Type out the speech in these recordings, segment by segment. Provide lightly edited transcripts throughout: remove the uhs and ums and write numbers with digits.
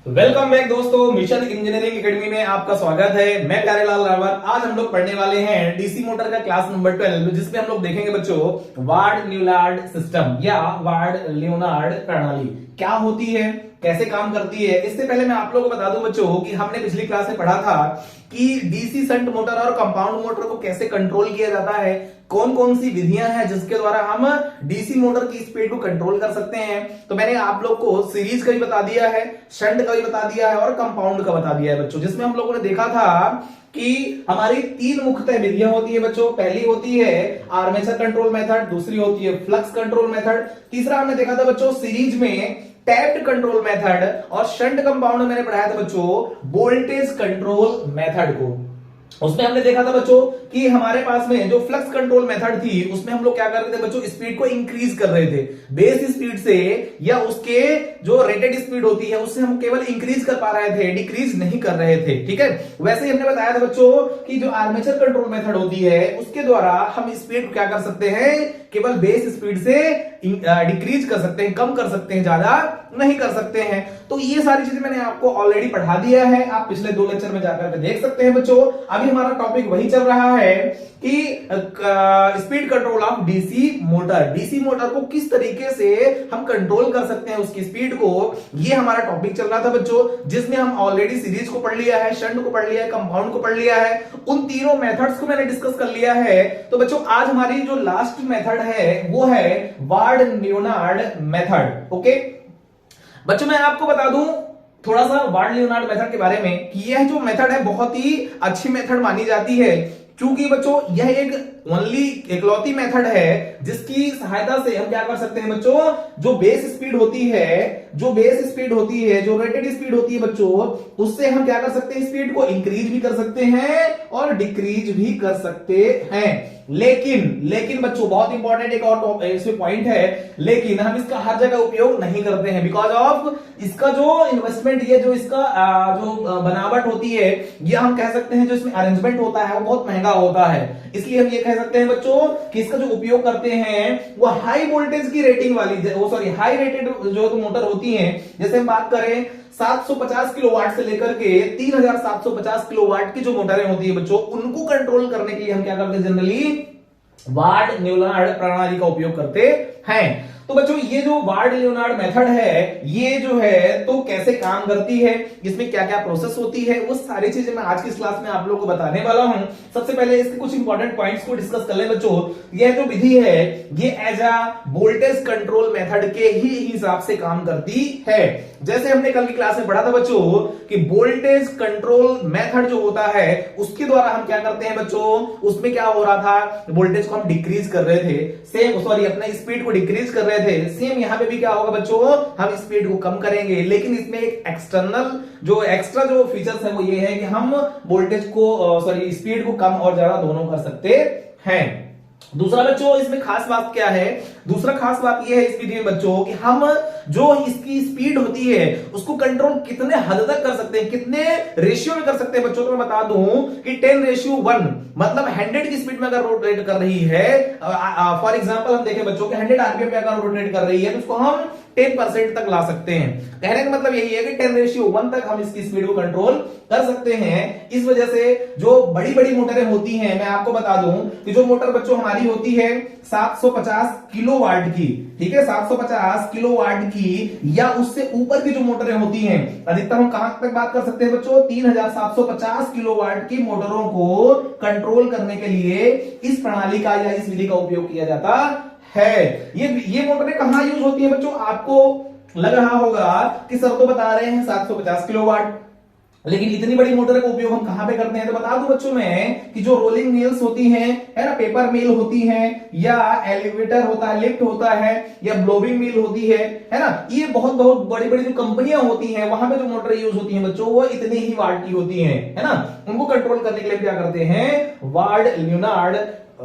Welcome back दोस्तों, mission engineering academy में आपका स्वागत है। मैं प्यारेलाल रावत। आज हम लोग पढ़ने वाले हैं डीसी मोटर का क्लास नंबर 12, जिसमें हम लोग देखेंगे बच्चों वार्ड न्यूलार्ड सिस्टम या वार्ड लियोनार्ड प्रणाली क्या होती है, कैसे काम करती है। इससे पहले मैं आप लोगों को बता दूं बच्चों कि हमने पिछली क्लास में पढ़ा था कि डीसी शंट मोटर और कंपाउंड मोटर को कैसे कंट्रोल किया जाता है, कौन कौन सी विधियां हैं जिसके द्वारा हम डीसी मोटर की स्पीड को कंट्रोल कर सकते हैं। तो मैंने आप लोग को सीरीज का भी बता दिया है, शंट का भी बता दिया है और कंपाउंड का बता दिया है बच्चों, जिसमें हम लोगों ने देखा था कि हमारी तीन मुख्यतः विधियां होती है बच्चों। पहली होती है आर्मेचर कंट्रोल मेथड, दूसरी होती है फ्लक्स कंट्रोल मेथड, तीसरा हमने देखा था बच्चों सीरीज में टैप्ड कंट्रोल मेथड, और शंट कंपाउंड में मैंने पढ़ाया था बच्चों वोल्टेज कंट्रोल मेथड को। उसमें हमने देखा था बच्चों कि हमारे पास में जो फ्लक्स कंट्रोल मेथड थी उसमें हम लोग क्या कर रहे थे बच्चों, स्पीड को इंक्रीज कर रहे थे बेस स्पीड से, या उसके जो रेटेड स्पीड होती है उससे हम केवल इंक्रीज कर पा रहे थे, डिक्रीज नहीं कर रहे थे। ठीक है, वैसे ही हमने बताया था बच्चों कि जो आर्मेचर कंट्रोल मेथड होती है उसके द्वारा हम स्पीड क्या कर सकते हैं, केवल बेस स्पीड से डिक्रीज कर सकते हैं, कम कर सकते हैं, ज्यादा नहीं कर सकते हैं। तो ये सारी चीजें मैंने आपको ऑलरेडी पढ़ा दिया है, आप पिछले 2 लेक्चर में जाकर के देख सकते हैं बच्चों। अभी हमारा टॉपिक वही चल रहा है कि speed control of DC motor, DC motor को किस तरीके से हम कंट्रोल कर सकते हैं उसकी स्पीड को, ये हमारा टॉपिक चल रहा था बच्चों, जिसमें हम ऑलरेडी सीरीज को पढ़ लिया है, शंट को पढ़ लिया है, कंपाउंड को पढ़ लिया है, उन तीनों मेथड्स को मैंने डिस्कस कर लिया है। तो बच्चों आज हमारी जो लास्ट मेथड है वो है वार्ड लियोनार्ड मेथड। ओके बच्चों, मैं आपको बता दूं थोड़ा सा वार्ड लियोनार्ड मेथड के बारे में कि यह जो मेथड है बहुत ही अच्छी मेथड मानी जाती है, क्योंकि बच्चों यह एक ओनली इकलौती मेथड है जिसकी सहायता से हम क्या कर सकते हैं बच्चों, जो बेस स्पीड होती है, जो रेटेड स्पीड होती है बच्चों, उससे हम क्या कर सकते हैं, स्पीड को इंक्रीज भी कर सकते हैं और डिक्रीज भी कर सकते हैं। लेकिन बच्चों बहुत इंपॉर्टेंट एक और इसमें पॉइंट है, लेकिन हम इसका हर जगह उपयोग नहीं करते हैं, बिकॉज ऑफ इसका जो इन्वेस्टमेंट, ये जो इसका जो बनावट होती है, ये हम कह सकते हैं जो इसमें अरेंजमेंट होता है वो बहुत महंगा होता है। इसलिए हम ये कह सकते हैं बच्चों कि इसका जो उपयोग करते हैं वो हाई वोल्टेज की रेटिंग वाली हाई रेटेड जो मोटर होती है। जैसे हम बात करें 750 किलोवाट से लेकर के 3750 किलोवाट की जो मोटरें होती है बच्चों, उनको कंट्रोल करने के लिए हम क्या करते हैं, जनरली वार्ड लियोनार्ड प्रणाली का उपयोग करते हैं। तो बच्चों ये जो वार्ड लियोनार्ड मेथड है, ये जो है तो कैसे काम करती है, इसमें क्या क्या प्रोसेस होती है, वो सारी चीजें मैं आज की इस क्लास में आप लोगों को बताने वाला हूं। सबसे पहले इसके कुछ इंपॉर्टेंट पॉइंट्स को डिस्कस कर ले बच्चों। यह जो विधि है ये as a voltage control method के ही हिसाब से काम करती है। जैसे हमने कल की क्लास में पढ़ा था बच्चों कि वोल्टेज कंट्रोल मेथड जो होता है उसके द्वारा हम क्या करते हैं बच्चों, उसमें क्या हो रहा था, वोल्टेज को हम डिक्रीज कर रहे थे, अपना स्पीड को डिक्रीज कर रहे थे। सेम यहां पे भी क्या होगा बच्चों, हम स्पीड को कम करेंगे, लेकिन इसमें एक एक्स्ट्रा जो फीचर्स है वो ये है कि हम वोल्टेज को स्पीड को कम और ज्यादा दोनों कर सकते हैं। दूसरा बच्चों इसमें खास बात क्या है, दूसरा खास बात यह है इस विधि में बच्चों कि हम जो इसकी स्पीड होती है उसको कंट्रोल कितने हद तक कर सकते हैं, कितने रेशियो में कर सकते हैं बच्चों। तो मैं बता दूं कि 10:1 मतलब 100 की स्पीड में अगर रोटेट कर रही है, फॉर एग्जांपल हम देखें बच्चों कि 100 आरपीएम पे अगर रोटेट कर रही है तो उसको हम 10% तक ला सकते हैं। कहने का मतलब यही है कि 10:1 तक हम इसकी स्पीड को कंट्रोल कर सकते हैं। इस वजह से जो बड़ी बड़ी मोटरें होती हैं, मैं आपको बता दूं कि जो मोटर बच्चों हमारी होती है 750 किलोवाट की, ठीक है, 750 किलोवाट की या उससे ऊपर की जो मोटरें होती हैं, अधिकतम हम कहां तक बात कर सकते हैं बच्चों, 3750 किलोवाट की मोटरों को कंट्रोल करने के लिए इस प्रणाली का या इस विधि का उपयोग किया जाता है। ये मोटरें कहां यूज होती है बच्चों, आपको लग रहा होगा कि सर तो बता रहे हैं 750 किलोवाट, लेकिन इतनी बड़ी मोटर का उपयोग हम कहां पे करते हैं। तो बता दूं बच्चों में कि जो रोलिंग मिल्स होती हैं, है ना, पेपर मिल होती हैं, या एलिवेटर होता है, लिफ्ट होता है, या ब्लोविंग मिल होती है ना, ये बहुत बड़ी बड़ी जो कंपनियां होती हैं वहां पे जो मोटर यूज होती हैं बच्चों वो इतने ही वाट की होती हैं, है ना। उनको कंट्रोल करने के लिए क्या करते हैं, वार्ड लियोनार्ड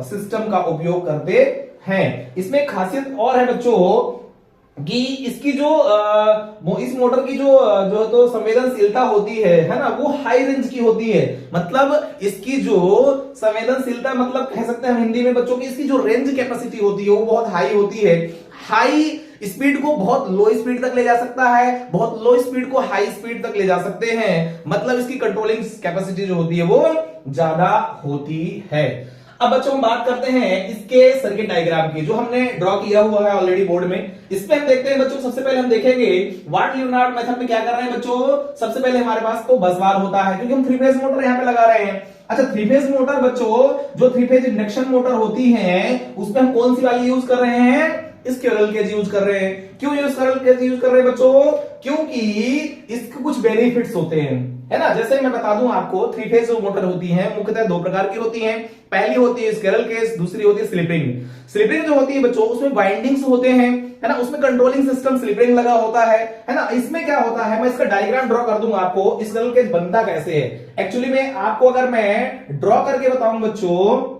सिस्टम का उपयोग करते हैं। इसमें खासियत और है बच्चों कि इसकी इस मोटर की जो तो संवेदनशीलता होती है ना, वो हाई रेंज की होती है। मतलब इसकी जो संवेदनशीलता, मतलब कह सकते हैं हम हिंदी में बच्चों की इसकी जो रेंज कैपेसिटी होती है वो बहुत हाई होती है। हाई स्पीड को बहुत लो स्पीड तक ले जा सकता है, बहुत लो स्पीड को हाई स्पीड तक ले जा सकते हैं, मतलब इसकी कंट्रोलिंग कैपेसिटी जो होती है वो ज्यादा होती है। अब बच्चों हम बात करते हैं इसके सर्किट डायग्राम की, जो हमने ड्रॉ किया हुआ है ऑलरेडी बोर्ड में। इसमें हम देखते हैं बच्चों, सबसे पहले हम देखेंगे वाट लियोनार्ड मेथड में क्या कर रहे हैं बच्चों। सबसे पहले हमारे पास तो बस बार होता है, क्योंकि हम 3 फेज मोटर यहाँ पे लगा रहे हैं। अच्छा, 3 फेज मोटर बच्चों, जो 3 फेज इंडक्शन मोटर होती है उसमें हम कौन सी वाली यूज कर रहे हैं, स्क्विरल केज यूज कर रहे हैं। क्यों स्क्विरल केज यूज कर रहे हैं बच्चों, क्योंकि इसके कुछ बेनिफिट्स होते हैं, है ना। जैसे मैं बता दूं आपको, 3 फेज जो मोटर होती है मुख्यतः 2 प्रकार की होती हैं। पहली होती है स्क्विरल केज, दूसरी होती है स्लिप रिंग। स्लिप रिंग जो होती है बच्चों, उसमें वाइंडिंग्स होते हैं, है ना, उसमें कंट्रोलिंग सिस्टम स्लिप रिंग लगा होता है ना। इसमें क्या होता है, मैं इसका डायग्राम ड्रॉ कर दूंगा आपको, स्क्विरल केज बनता कैसे है। एक्चुअली में आपको अगर मैं ड्रॉ करके बताऊं बच्चों,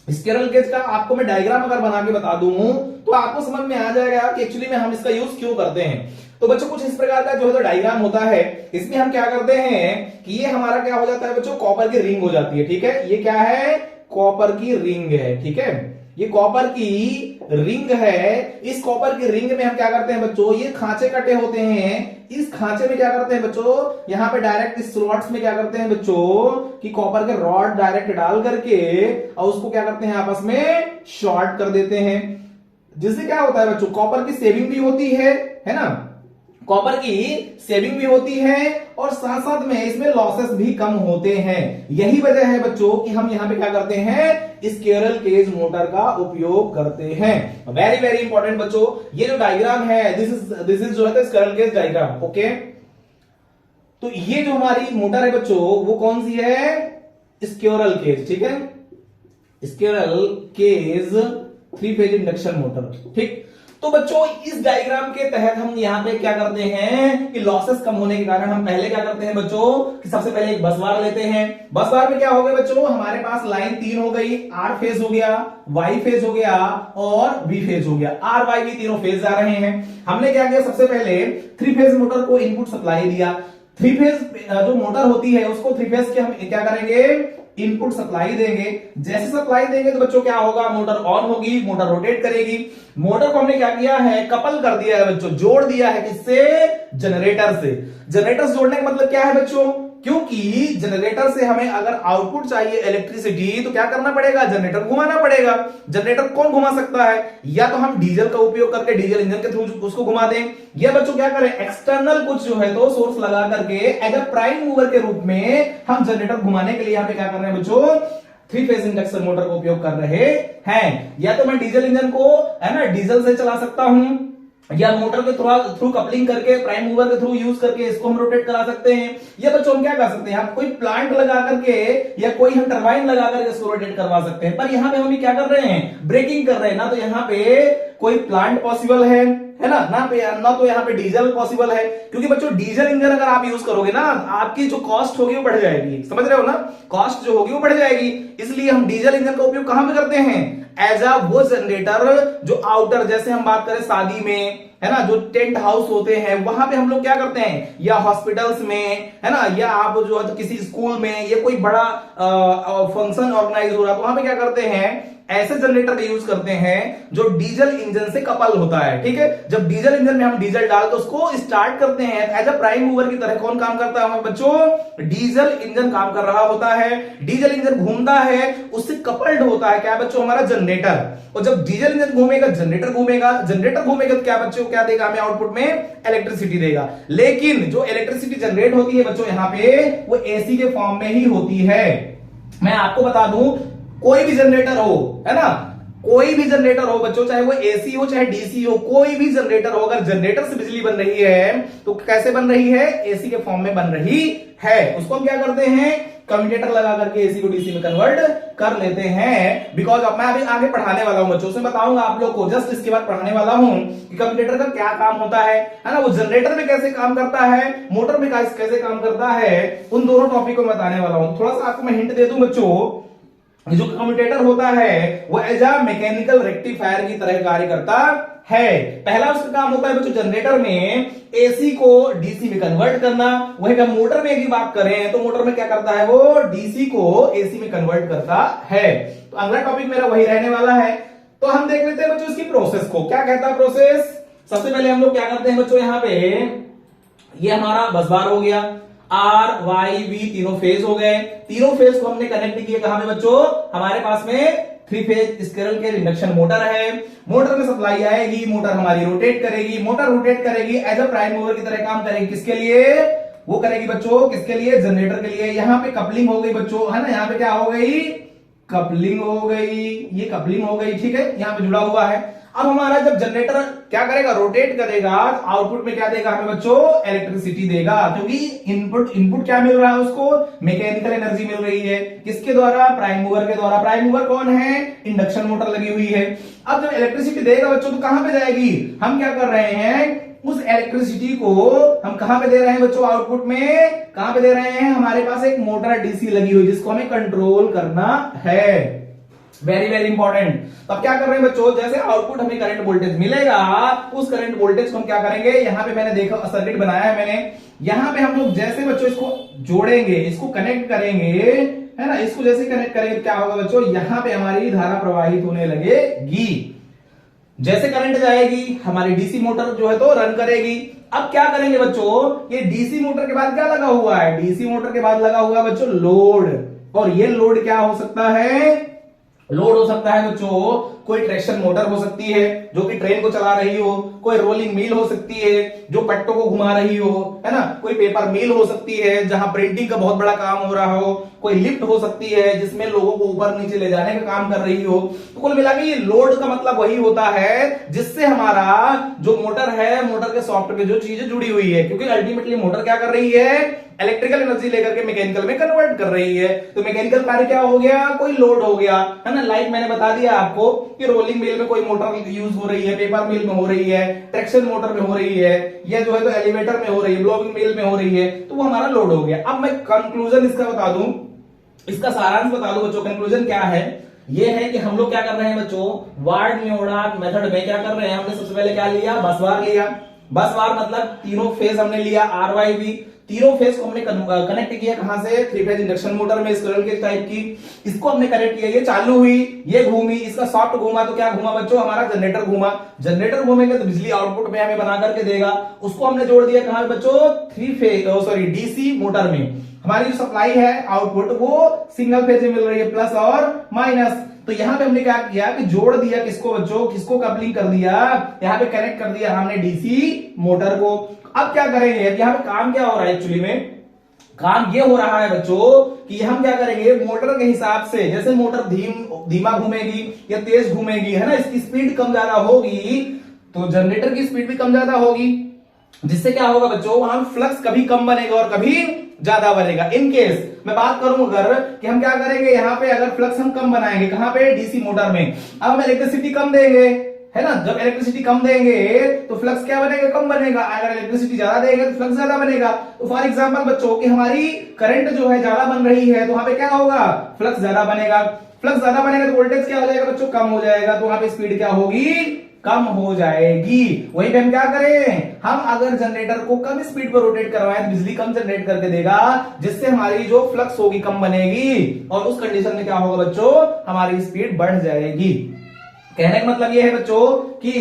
स्क्विरल केज का आपको मैं डायग्राम अगर बना के बता दूं तो आपको समझ में आ जाएगा कि एक्चुअली में हम इसका यूज क्यों करते हैं। तो बच्चों कुछ इस प्रकार का जो है तो डायग्राम होता है। इसमें हम क्या करते हैं कि ये हमारा क्या हो जाता है बच्चों, कॉपर की रिंग हो जाती है, ठीक है। ये क्या है, कॉपर की रिंग है, ठीक है। ये कॉपर की रिंग है। इस कॉपर की रिंग में हम क्या करते हैं बच्चों, ये खांचे कटे होते हैं। इस खांचे में क्या करते हैं बच्चों, यहां पे डायरेक्ट इस स्लॉट्स में क्या करते हैं बच्चों कि कॉपर के रॉड डायरेक्ट डाल करके और उसको क्या करते हैं आपस में शॉर्ट कर देते हैं। जिससे क्या होता है बच्चों, कॉपर की सेविंग भी होती है ना, कॉपर की सेविंग भी होती है और साथ साथ में इसमें लॉसेस भी कम होते हैं। यही वजह है बच्चों कि हम यहां पे क्या करते हैं, स्क्विरल केज मोटर का उपयोग करते हैं। वेरी वेरी इंपॉर्टेंट बच्चों, ये जो डायग्राम है दिस इज जो है स्क्विरल केज डायग्राम, ओके। तो ये जो हमारी मोटर है बच्चों वो कौन सी है, स्क्विरल केज, ठीक है, squirrel cage 3 phase induction motor, ठीक। तो बच्चों इस डायग्राम के तहत हम यहां पे क्या करते हैं कि लॉसेस कम होने के कारण हम पहले क्या करते हैं बच्चों कि सबसे पहले एक बस बार लेते हैं। बस बार में क्या हो गया बच्चों, हमारे पास लाइन 3 हो गई, आर फेज हो गया, वाई फेज हो गया और बी फेज हो गया। आर वाई बी तीनों फेज जा रहे हैं। हमने क्या किया, सबसे पहले 3 फेज मोटर को इनपुट सप्लाई दिया। 3 फेज जो मोटर होती है उसको 3 फेज के हम क्या करेंगे, इनपुट सप्लाई देंगे। जैसे सप्लाई देंगे तो बच्चों क्या होगा, मोटर ऑन होगी, मोटर रोटेट करेगी। मोटर को हमने क्या किया है, कपल कर दिया है बच्चों, जोड़ दिया है किससे, जनरेटर से। जनरेटर से जोड़ने का मतलब क्या है बच्चों, क्योंकि जनरेटर से हमें अगर आउटपुट चाहिए इलेक्ट्रिसिटी तो क्या करना पड़ेगा, जनरेटर घुमाना पड़ेगा। जनरेटर कौन घुमा सकता है, या तो हम डीजल का उपयोग करके डीजल इंजन के थ्रू उसको घुमा दें, या बच्चों क्या करें, एक्सटर्नल कुछ जो है तो सोर्स लगा करके एज अ प्राइम मूवर के रूप में हम जनरेटर घुमाने के लिए यहां पे क्या कर रहे हैं बच्चों, 3 फेज इंडक्शन मोटर का उपयोग कर रहे हैं। या तो मैं डीजल इंजन को है ना डीजल से चला सकता हूं, या मोटर के थ्रू कपलिंग करके प्राइम मूवर के थ्रू यूज करके इसको हम रोटेट करा सकते हैं। या बच्चों हम क्या कर सकते हैं, आप कोई प्लांट लगा करके या कोई हम टरबाइन लगा करके इसको रोटेट करवा सकते हैं। पर यहां पे हम क्या कर रहे हैं, ब्रेकिंग कर रहे हैं ना, तो यहां पे कोई प्लांट पॉसिबल है ना, ना तो यहाँ पे डीजल पॉसिबल है। क्योंकि बच्चों डीजल इंजन अगर आप यूज करोगे ना, आपकी जो कॉस्ट होगी वो बढ़ जाएगी, समझ रहे हो ना, कॉस्ट जो होगी वो बढ़ जाएगी। इसलिए हम डीजल इंजन का उपयोग कहां पे करते हैं, एज अ वो जनरेटर जो आउटर, जैसे हम बात करें शादी में, है ना, जो टेंट हाउस होते हैं वहां पे हम लोग क्या करते हैं, या हॉस्पिटल्स में, है ना, या आप जो है तो किसी स्कूल में, या कोई बड़ा फंक्शन ऑर्गेनाइज हो रहा है तो वहां पे क्या करते हैं, ऐसे जनरेटर का यूज करते हैं जो डीजल इंजन से कपल होता है, ठीक है। जब डीजल इंजन में हम डीजल डाल तो उसको स्टार्ट करते हैं, एज अ प्राइम मूवर की तरह कौन काम करता है बच्चों, डीजल इंजन काम कर रहा होता है। डीजल इंजन घूमता है, उससे कपल्ड होता है क्या बच्चों, हमारा जनरेटर। और जब डीजल इंजन घूमेगा, जनरेटर घूमेगा, जनरेटर घूमेगा तो क्या बच्चों क्या देगा हमें, आउटपुट में इलेक्ट्रिसिटी देगा। लेकिन जो इलेक्ट्रिसिटी जनरेट होती है बच्चों यहाँ पे वो एसी के फॉर्म में ही होती है। मैं आपको बता दूं, कोई भी जनरेटर हो, है ना, कोई भी जनरेटर हो बच्चों, चाहे वो एसी हो चाहे डीसी हो, कोई भी जनरेटर हो, अगर जनरेटर से बिजली बन रही है तो कैसे बन रही है, एसी के फॉर्म में बन रही है। उसको हम क्या करते हैं, कम्यूटेटर लगा करके एसी को डीसी में कन्वर्ट कर लेते हैं। बिकॉज अब मैं अभी आगे पढ़ाने वाला हूं बच्चों, उसमें बताऊंगा आप लोग को, जस्ट इसके बाद पढ़ाने वाला हूं कि कम्यूटेटर का क्या काम होता है ना, वो जनरेटर में कैसे काम करता है, मोटर में कैसे काम करता है, उन दोनों टॉपिक को मैं बताने वाला हूं। थोड़ा सा आपको मैं हिंट दे दूं बच्चों, जो कम्यूटेटर होता है वो एज अ मैकेनिकल रेक्टिफायर की तरह कार्य करता है। पहला उसका काम होता है बच्चों जनरेटर में एसी को डीसी में कन्वर्ट करना। वही हम मोटर में की बात करें तो मोटर में क्या करता है, वो डीसी को एसी में कन्वर्ट करता है। तो अगला टॉपिक मेरा वही रहने वाला है। तो हम देख लेते हैं बच्चों इसकी प्रोसेस को, क्या कहता है प्रोसेस। सबसे पहले हम लोग क्या करते हैं बच्चों, यहाँ पे ये हमारा बस बार हो गया, आर वाई वी तीनों फेज हो गए। तीनों फेज को हमने कनेक्ट किए कहां पे बच्चों, हमारे पास में 3 फेज स्क्विरल के इंडक्शन मोटर है। मोटर में सप्लाई आएगी, मोटर हमारी रोटेट करेगी, मोटर रोटेट करेगी एज अ प्राइम मूवर की तरह काम करेगी। किसके लिए वो करेगी बच्चों, किसके लिए, जनरेटर के लिए। यहां पे कपलिंग हो गई बच्चों, है ना, यहां पे क्या हो गई, कपलिंग हो गई, ये कपलिंग हो गई, ठीक है, यहां पे जुड़ा हुआ है। अब हमारा जब जनरेटर क्या करेगा, रोटेट करेगा, आउटपुट में क्या देगा हमें बच्चों, इलेक्ट्रिसिटी देगा, क्योंकि इनपुट क्या मिल रहा है उसको, मैकेनिकल एनर्जी मिल रही है। किसके द्वारा, प्राइम मूवर के द्वारा। प्राइम मूवर कौन है, इंडक्शन मोटर लगी हुई है। अब जब इलेक्ट्रिसिटी देगा बच्चों तो कहां पे जाएगी, हम क्या कर रहे हैं, उस इलेक्ट्रिसिटी को हम कहां पे दे रहे हैं बच्चों, आउटपुट में कहां पे दे रहे हैं, हमारे पास एक मोटर डीसी लगी हुई जिसको हमें कंट्रोल करना है। Very very important. तो अब क्या कर रहे हैं बच्चों, जैसे आउटपुट हमें करंट वोल्टेज मिलेगा, उस करंट वोल्टेज को हम क्या करेंगे, यहां पे मैंने देखा सर्किट बनाया है मैंने, यहां पे हम लोग जैसे बच्चों इसको जोड़ेंगे, इसको कनेक्ट करेंगे, है ना, इसको जैसे कनेक्ट करेंगे क्या होगा बच्चों, यहां पे हमारी धारा प्रवाहित होने लगेगी। जैसे करंट जाएगी हमारी डीसी मोटर जो है तो रन करेगी। अब क्या करेंगे बच्चों, ये डीसी मोटर के बाद क्या लगा हुआ है, डीसी मोटर के बाद लगा हुआ है बच्चों लोड। और ये लोड क्या हो सकता है, लोड हो सकता है बच्चों, कोई ट्रैक्शन मोटर हो सकती है जो कि ट्रेन को चला रही हो, कोई रोलिंग मिल हो सकती है जो पट्टों को घुमा रही हो, है ना, कोई पेपर मिल हो सकती है जहां प्रिंटिंग का बहुत बड़ा काम हो रहा हो, कोई लिफ्ट हो सकती है जिसमें लोगों को ऊपर नीचे ले जाने का काम कर रही हो। तो कुल मिला के ये लोड का मतलब वही होता है जिससे हमारा जो मोटर है, मोटर के सॉफ्ट में जो चीजें जुड़ी हुई है, क्योंकि अल्टीमेटली मोटर क्या कर रही है, इलेक्ट्रिकल एनर्जी लेकर के मैकेनिकल में कन्वर्ट कर रही है। तो मैकेनिकल कार्य क्या हो गया, कोई लोड हो गया, है ना। लाइक मैंने बता दिया आपको कि रोलिंग मिल में कोई मोटर यूज हो रही है, पेपर मिल में हो रही है, ट्रैक्शन मोटर में हो रही है, या जो है तो एलिवेटर में हो रही है, ब्लोइंग मिल में हो रही है, तो वो हमारा लोड हो गया। अब मैं कंक्लूजन इसका बता दूं, इसका सारांश बता दूं बच्चों। कंक्लूजन क्या है, ये है कि हम लोग क्या कर रहे हैं बच्चों, वार्ड न्यूडार्ट मेथड में क्या कर रहे हैं, हमने सबसे पहले क्या लिया, बस बार लिया। बस बार मतलब तीनों फेज हमने लिया, आर वाई वी, तीनों फेज को हमने कनेक्ट किया कहां से, 3 फेज इंडक्शन मोटर में, स्क्विरल केज टाइप की, इसको हमने कनेक्ट किया, ये चालू हुई, ये घूमी, इसका सॉफ्ट घूमा तो क्या घूमा बच्चों, हमारा जनरेटर घूमा। जनरेटर घूमेंगे तो बिजली आउटपुट में हमें बना करके देगा, उसको हमने जोड़ दिया कहां बच्चों, 3 फेज सॉरी डीसी मोटर में। हमारी जो सप्लाई है आउटपुट वो सिंगल फेज में मिल रही है, प्लस और माइनस। तो यहां पे हमने क्या किया कि जोड़ दिया किसको बच्चों, किसको कपलिंग कर दिया, यहां पे कनेक्ट कर दिया हमने डीसी मोटर को। अब क्या करेंगे, यहां पे काम क्या हो रहा है, एक्चुअली में काम ये हो रहा है बच्चों कि हम क्या करेंगे, मोटर के हिसाब से, जैसे मोटर धीमा घूमेगी या तेज घूमेगी, है ना, इसकी स्पीड कम ज्यादा होगी तो जनरेटर की स्पीड भी कम ज्यादा होगी, जिससे क्या होगा बच्चों, वहां फ्लक्स कभी कम बनेगा और कभी ज्यादा बनेगा। इन केस मैं बात करूं अगर कि हम क्या करेंगे, यहां पे अगर फ्लक्स हम कम बनाएंगे कहां पे, डीसी मोटर में, अब हम इलेक्ट्रिसिटी कम देंगे, है ना, जब इलेक्ट्रिसिटी कम देंगे तो फ्लक्स क्या बनेगा, कम बनेगा। अगर इलेक्ट्रिसिटी ज्यादा देंगे तो फ्लक्स ज्यादा बनेगा। तो फॉर एग्जांपल बच्चों कि हमारी करंट जो है ज्यादा बन रही है तो वहां पे क्या होगा, फ्लक्स ज्यादा बनेगा। फ्लक्स ज्यादा बनेगा तो वोल्टेज क्या हो जाएगा बच्चों, कम हो जाएगा, तो वहां पे स्पीड क्या होगी, कम हो जाएगी। वहीं पे हम क्या करें, हम अगर जनरेटर को कम स्पीड पर रोटेट करवाएं तो बिजली कम जनरेट करके देगा, जिससे हमारी जो फ्लक्स होगी कम बनेगी, और उस कंडीशन में क्या होगा बच्चों, हमारी स्पीड बढ़ जाएगी। कहने का मतलब यह है बच्चों कि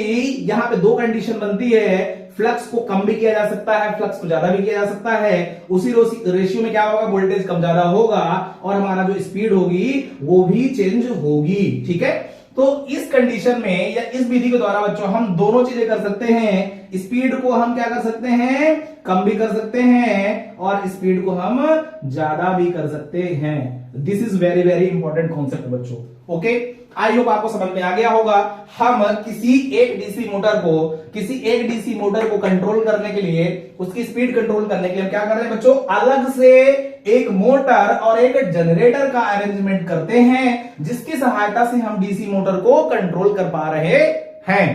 यहां पे 2 कंडीशन बनती है, फ्लक्स को कम भी किया जा सकता है, फ्लक्स को ज्यादा भी किया जा सकता है। उसी रेशियो में क्या होगा, वोल्टेज कम ज्यादा होगा और हमारा जो स्पीड होगी वो भी चेंज होगी, ठीक है। तो इस कंडीशन में या इस विधि के द्वारा बच्चों हम दोनों चीजें कर सकते हैं, स्पीड को हम क्या कर सकते हैं, कम भी कर सकते हैं, और स्पीड को हम ज्यादा भी कर सकते हैं। This is very very important concept बच्चों, ओके। आई होप आपको समझ में आ गया होगा। हम किसी एक डीसी मोटर को कंट्रोल करने के लिए, उसकी स्पीड कंट्रोल करने के लिए हम क्या कर रहे हैं बच्चों, अलग से एक मोटर और एक जनरेटर का अरेंजमेंट करते हैं, जिसकी सहायता से हम डीसी मोटर को कंट्रोल कर पा रहे हैं,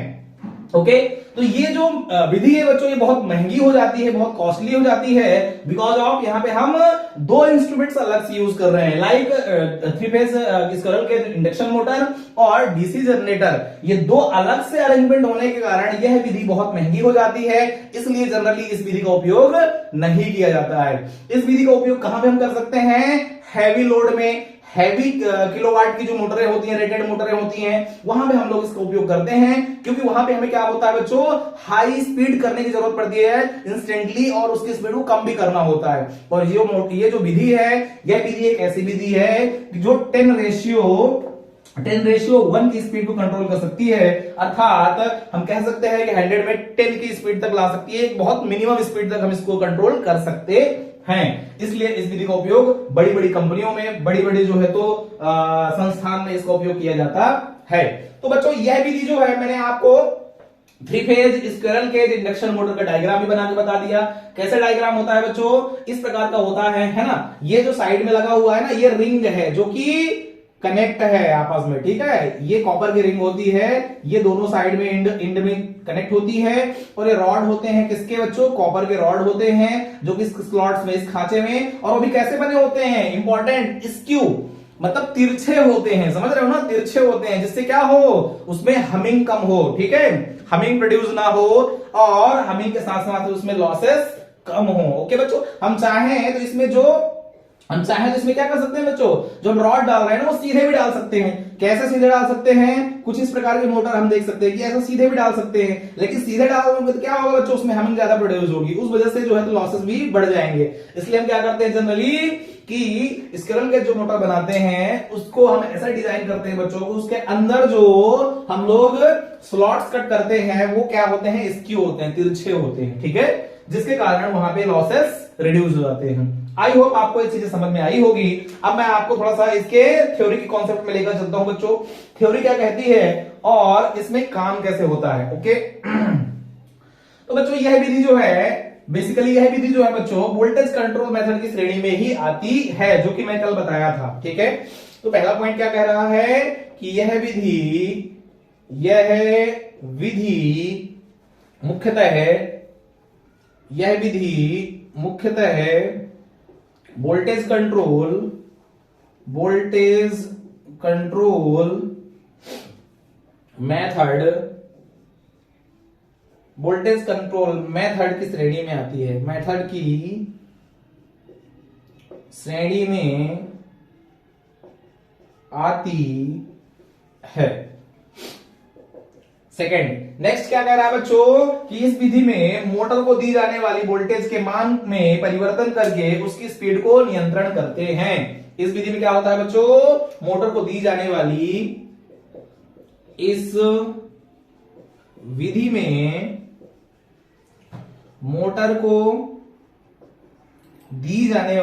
ओके। तो ये जो विधि है बच्चों ये बहुत महंगी हो जाती है, बहुत कॉस्टली हो जाती है, बिकॉज ऑफ यहाँ पे हम 2 इंस्ट्रूमेंट्स अलग से यूज कर रहे हैं, लाइक 3 फेज स्क्विरल के इंडक्शन मोटर और डीसी जनरेटर। ये 2 अलग से अरेंजमेंट होने के कारण यह विधि बहुत महंगी हो जाती है, इसलिए जनरली इस विधि का उपयोग नहीं किया जाता है। इस विधि का उपयोग कहां पे हम कर सकते हैं, हैवी लोड में। हैवी किलोवाट की जो मोटरें होती हैं, रेटेड मोटरें होती हैं, वहां पे हम लोग इसका उपयोग करते हैं, क्योंकि वहां पे हमें क्या होता है बच्चों, हाई स्पीड करने की जरूरत पड़ती है इंस्टेंटली, और उसकी स्पीड को कम भी करना होता है। और ये जो विधि है, यह विधि एक ऐसी विधि है जो 10:1 की स्पीड को कंट्रोल कर सकती है, अर्थात हम कह सकते हैं कि 100 में 10 की स्पीड तक ला सकती है, एक बहुत मिनिमम स्पीड तक हम इसको कंट्रोल कर सकते हैं। इसलिए इस विधि का उपयोग बड़ी बड़ी कंपनियों में, बड़ी बड़ी जो है तो संस्थान में इसका उपयोग किया जाता है। तो बच्चों यह विधि जो है, मैंने आपको 3 phase squirrel cage induction motor का डायग्राम भी बना के बता दिया। कैसे डायग्राम होता है बच्चों, इस प्रकार का होता है ना। ये जो साइड में लगा हुआ है ना, ये रिंग है जो कि कनेक्ट है आपस में, ठीक है। ये कॉपर की रिंग होती है, ये दोनों साइड में इंड में कनेक्ट होती है, और ये रॉड होते हैं किसके बच्चों, कॉपर के रॉड होते हैं जो कि स्लॉट्स में, इस खांचे में, और वो भी कैसे बने होते हैं, इंपॉर्टेंट, स्क्यू मतलब तिरछे होते हैं, समझ रहे हो ना, तिरछे होते हैं, जिससे क्या हो, उसमें हमिंग कम हो, ठीक है, हमिंग प्रोड्यूस ना हो, और हमिंग के साथ साथ उसमें लॉसेस कम हो। ओके बच्चों, हम चाहें तो इसमें क्या कर सकते हैं बच्चों, जो हम रॉड डाल रहे हैं ना, वो सीधे भी डाल सकते हैं। कैसे सीधे डाल सकते हैं, कुछ इस प्रकार की मोटर हम देख सकते हैं कि ऐसा सीधे भी डाल सकते हैं, लेकिन सीधे डालने में क्या होगा बच्चों, उसमें हमिंग ज्यादा प्रोड्यूस होगी, उस वजह से जो है तो लॉसेस भी बढ़ जाएंगे। इसलिए हम क्या करते हैं जनरली कि स्क्विरल केज जो मोटर बनाते हैं, उसको हम ऐसा डिजाइन करते हैं बच्चों को, उसके अंदर जो हम लोग स्लॉट्स कट करते हैं, वो क्या होते हैं, स्क्यू होते हैं, तिरछे होते हैं, ठीक है, जिसके कारण वहां पे लॉसेस रिड्यूस हो जाते हैं। आई होप आपको ये चीजें समझ में आई होगी। अब मैं आपको थोड़ा सा इसके थ्योरी के कॉन्सेप्ट में लेकर चलता हूं बच्चों, थ्योरी क्या कहती है और इसमें काम कैसे होता है। ओके तो बच्चों यह विधि जो है, बेसिकली यह विधि जो है बच्चों, वोल्टेज कंट्रोल मेथड की श्रेणी में ही आती है, जो कि मैं कल बताया था, ठीक है। तो पहला पॉइंट क्या कह रहा है कि यह विधि मुख्यतः वोल्टेज कंट्रोल मेथड की श्रेणी में आती है, मेथड की श्रेणी में आती है। सेकेंड, नेक्स्ट क्या कह रहा है बच्चों कि इस विधि में मोटर को दी जाने वाली वोल्टेज के मान में परिवर्तन करके उसकी स्पीड को नियंत्रण करते हैं। इस विधि में क्या होता है बच्चों, मोटर को दी जाने वाली, इस विधि में मोटर को दी जाने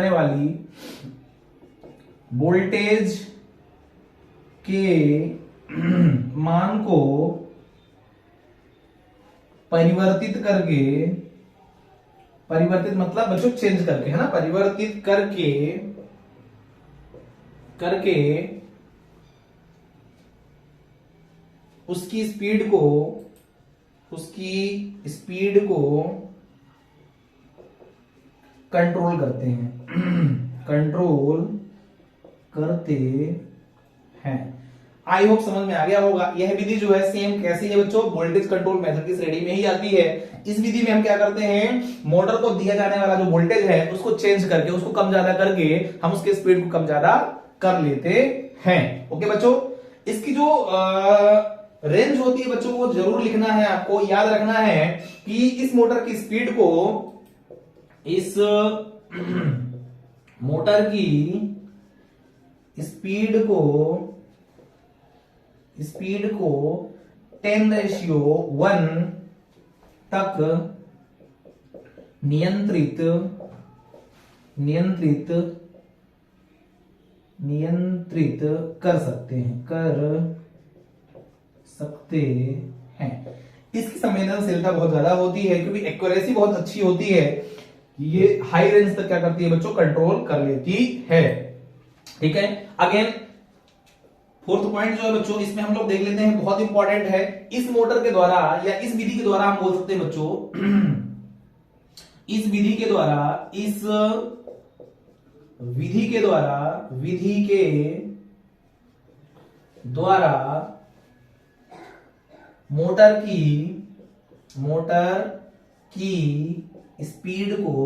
वाली वोल्टेज के मान को परिवर्तित मतलब बच्चों चेंज करके, है ना, परिवर्तित करके उसकी स्पीड को कंट्रोल करते हैं। आई होप समझ में आ गया होगा। यह विधि जो है सेम कैसी है बच्चों, वोल्टेज कंट्रोल मेथड की श्रेणी में ही आती है। इस विधि में हम क्या करते हैं, मोटर को दिया जाने वाला जो वोल्टेज है उसको चेंज करके, उसको कम ज्यादा करके हम उसके स्पीड को कम ज्यादा कर लेते हैं। ओके बच्चों, इसकी जो रेंज होती है बच्चों, वो जरूर लिखना है, आपको याद रखना है कि इस मोटर की स्पीड को, इस मोटर की स्पीड को 10:1 तक नियंत्रित कर सकते हैं। इसकी संवेदनशीलता बहुत ज्यादा होती है, क्योंकि एक्यूरेसी बहुत अच्छी होती है, ये हाई रेंज तक क्या करती है बच्चों, कंट्रोल कर लेती है। ठीक है, अगेन फोर्थ पॉइंट जो है बच्चों, इसमें हम लोग देख लेते हैं, बहुत इंपॉर्टेंट है। इस मोटर के द्वारा या इस विधि के द्वारा हम बोल सकते हैं बच्चों, इस विधि के द्वारा मोटर की स्पीड को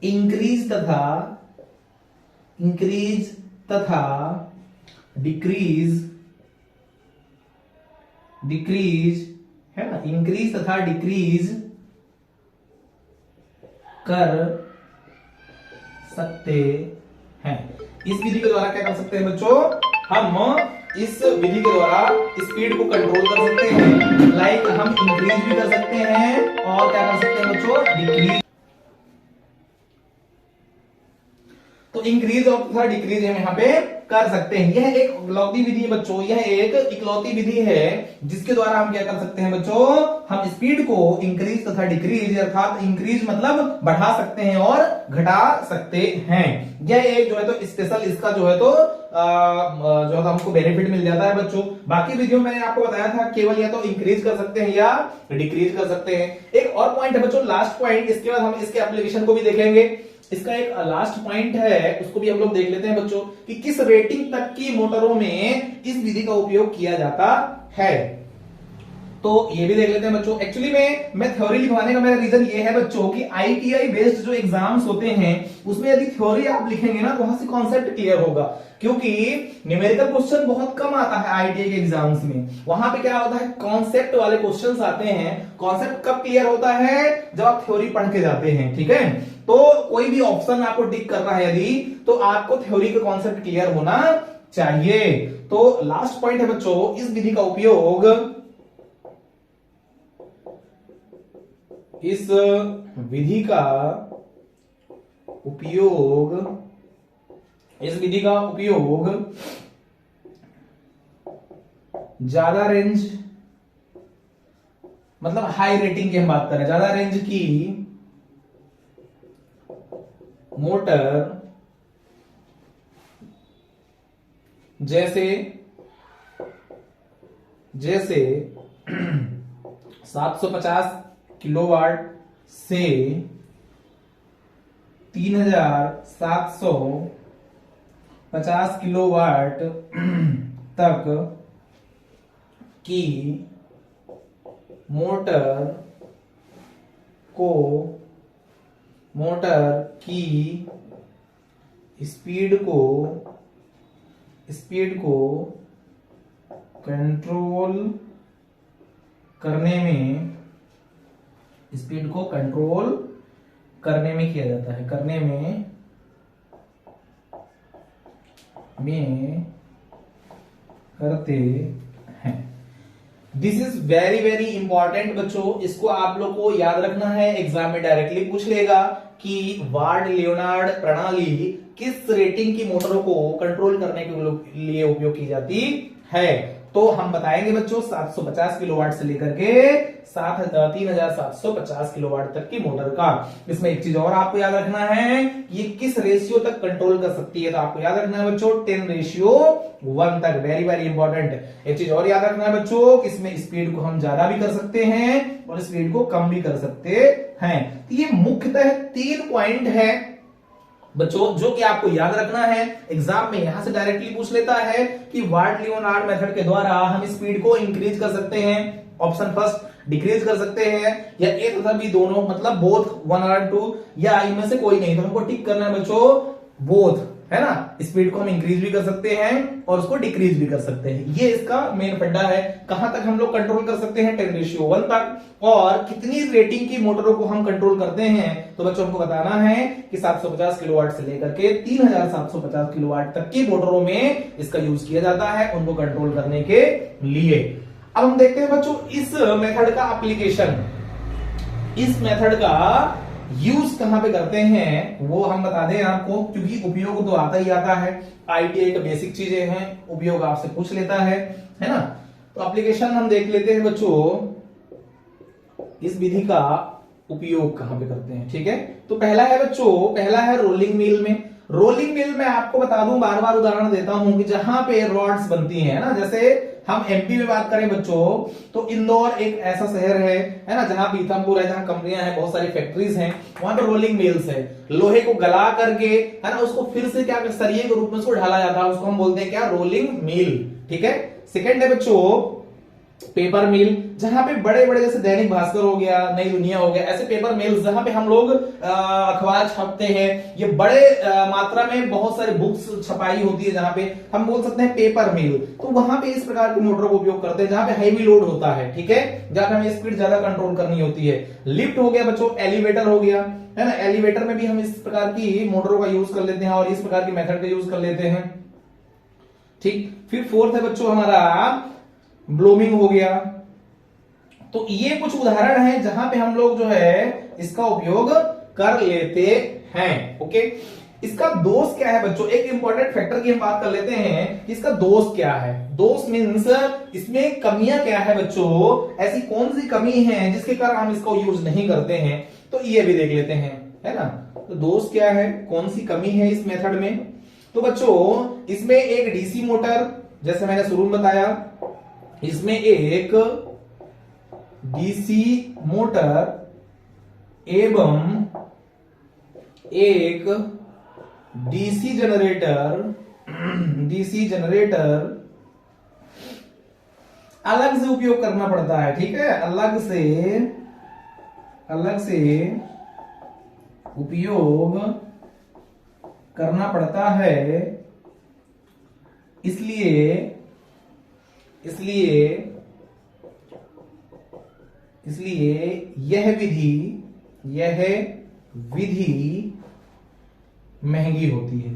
इंक्रीज तथा डिक्रीज है ना, इंक्रीज तथा डिक्रीज कर सकते हैं। इस विधि के द्वारा क्या कर सकते हैं बच्चों, हम इस विधि के द्वारा स्पीड को कंट्रोल कर सकते हैं। लाइक हम इंक्रीज भी कर सकते हैं और क्या कर सकते हैं बच्चों, डिक्रीज। तो इंक्रीज और तथा डिक्रीज हम यहाँ पे कर सकते हैं। यह एक इकलौती विधि है बच्चों, यह एक इकलौती विधि है जिसके द्वारा हम क्या कर सकते हैं बच्चों, हम स्पीड को इंक्रीज तथा डिक्रीज, अर्थात इंक्रीज मतलब बढ़ा सकते हैं और घटा सकते हैं। यह एक जो है तो स्पेशल इसका जो है तो जो है हमको बेनिफिट मिल जाता है बच्चों। बाकी विधियों में मैंने आपको बताया था केवल या तो इंक्रीज कर सकते हैं या डिक्रीज कर सकते हैं। एक और पॉइंट है बच्चों, लास्ट पॉइंट, इसके बाद हम इसके एप्लीकेशन को भी देखेंगे। इसका एक लास्ट पॉइंट है, उसको भी हम लोग देख लेते हैं बच्चों कि किस रेटिंग तक की मोटरों में इस विधि का उपयोग किया जाता है। तो ये भी देख लेते हैं बच्चों। एक्चुअली में मैं थ्योरी लिखवाने का मेरा रीजन ये है बच्चों कि आईटीआई बेस्ड जो एग्जाम्स होते हैं उसमें यदि थ्योरी आप लिखेंगे ना तो वहां से कॉन्सेप्ट क्लियर होगा, क्योंकि न्यूमेरिकल क्वेश्चन बहुत कम आता है आईटीआई के एग्जाम्स में। वहां पे क्या होता है, कॉन्सेप्ट वाले क्वेश्चंस आते हैं। कॉन्सेप्ट कब क्लियर होता है, जब आप थ्योरी पढ़ के जाते हैं, ठीक है। तो कोई भी ऑप्शन आपको टिक करना है यदि, तो आपको थ्योरी का कॉन्सेप्ट क्लियर होना चाहिए। तो लास्ट पॉइंट है बच्चों, इस विधि का उपयोग, इस विधि का उपयोग ज्यादा रेंज मतलब हाई रेटिंग की हम बात कर रहे हैं, ज्यादा रेंज की मोटर जैसे 750 किलोवाट से 3750 किलोवाट तक की मोटर की स्पीड को कंट्रोल करने में किया जाता है, करने में करते हैं। This is very very important बच्चों, इसको आप लोग को याद रखना है। एग्जाम में डायरेक्टली पूछ लेगा कि वार्ड लियोनार्ड प्रणाली किस रेटिंग की मोटरों को कंट्रोल करने के लिए उपयोग की जाती है। तो हम बताएंगे बच्चों 750 किलोवाट से लेकर के 3750 किलोवाट तक की मोटर का। इसमें एक चीज और आपको याद रखना है, ये किस रेशियो तक कंट्रोल कर सकती है। तो आपको याद रखना है बच्चों 10:1 तक, वेरी वेरी इंपॉर्टेंट। एक चीज और याद रखना है बच्चों कि इसमें स्पीड को हम ज्यादा भी कर सकते हैं और स्पीड को कम भी कर सकते हैं। तो ये मुख्यतः 3 पॉइंट है बच्चों जो कि आपको याद रखना है। एग्जाम में यहां से डायरेक्टली पूछ लेता है कि वार्ड लियोनार्ड मेथड के द्वारा हम स्पीड को इंक्रीज कर सकते हैं, ऑप्शन फर्स्ट, डिक्रीज कर सकते हैं, या एक तथा बी दोनों, मतलब बोथ 1 और 2, या इनमें से कोई नहीं। तो हमको टिक करना है बच्चों बोथ, है ना। स्पीड को हम इंक्रीज भी कर सकते हैं और उसको डिक्रीज भी कर सकते हैं। ये इसका मेन फंडा है। कहां तक हम लोग कंट्रोल कर सकते हैं, 10:1 तक। और कितनी रेटिंग की मोटरों को हम कंट्रोल करते हैं, तो बच्चों हमको बताना है कि 750 किलोवाट से लेकर के 3750 किलोवाट तक की मोटरों में इसका यूज किया जाता है उनको कंट्रोल करने के लिए। अब हम देखते हैं बच्चों इस मेथड का एप्लीकेशन, इस मेथड का यूज कहां पे करते हैं वो हम बता दें आपको, क्योंकि उपयोग तो आता ही आता है। आईटीआई का बेसिक चीजें हैं, उपयोग आपसे पूछ लेता है ना। तो एप्लीकेशन हम देख लेते हैं बच्चों, इस विधि का उपयोग कहां पे करते हैं, ठीक है। तो पहला है बच्चों, पहला है रोलिंग मिल में। रोलिंग मिल में आपको बता दूं, बार बार उदाहरण देता हूं कि जहां पे रॉड्स बनती हैं ना, जैसे हम एमपी में बात करें बच्चों तो इंदौर एक ऐसा शहर है ना, जहां पीथमपुर है, जहां कंपनियां हैं, बहुत सारी फैक्ट्रीज हैं, वहां पे रोलिंग मिल्स है। लोहे को गला करके, है ना, उसको फिर से क्या सरिये के रूप में उसको ढाला जाता है, उसको हम बोलते हैं क्या, रोलिंग मिल, ठीक है। सेकंड है बच्चों पेपर मिल, जहां पे बड़े बड़े जैसे दैनिक भास्कर हो गया, नई दुनिया हो गया, ऐसे पेपर मिल्स जहां पे हम लोग अखबार छापते हैं, ये बड़े मात्रा में बहुत सारे बुक्स छपाई होती है, जहां पे हम बोल सकते हैं पेपर मिल। तो वहां पे इस प्रकार की मोटरों का उपयोग करते हैं जहां पे हैवी लोड होता है, ठीक है, जहां पे हमें स्पीड ज्यादा कंट्रोल करनी होती है। लिफ्ट हो गया बच्चों, एलिवेटर हो गया, है ना, एलिवेटर में भी हम इस प्रकार की मोटरों का यूज कर लेते हैं और इस प्रकार की मेथड का यूज कर लेते हैं, ठीक। फिर फोर्थ है बच्चों हमारा ब्लोमिंग हो गया। तो ये कुछ उदाहरण हैं जहां पे हम लोग जो है इसका उपयोग कर लेते हैं, ओके। इसका दोष क्या है बच्चों, एक इंपॉर्टेंट फैक्टर की हम बात कर लेते हैं कि इसका दोष क्या है। दोष मीन्स इसमें कमियां क्या है बच्चों, ऐसी कौन सी कमी है जिसके कारण हम इसका यूज नहीं करते हैं, तो ये भी देख लेते हैं, है ना। तो दोष क्या है, कौन सी कमी है इस मेथड में। तो बच्चों इसमें एक डीसी मोटर, जैसे मैंने शुरू में बताया, इसमें एक डीसी मोटर एवं एक डीसी जनरेटर अलग से उपयोग करना पड़ता है, ठीक है, अलग से उपयोग करना पड़ता है। इसलिए यह विधि महंगी होती है।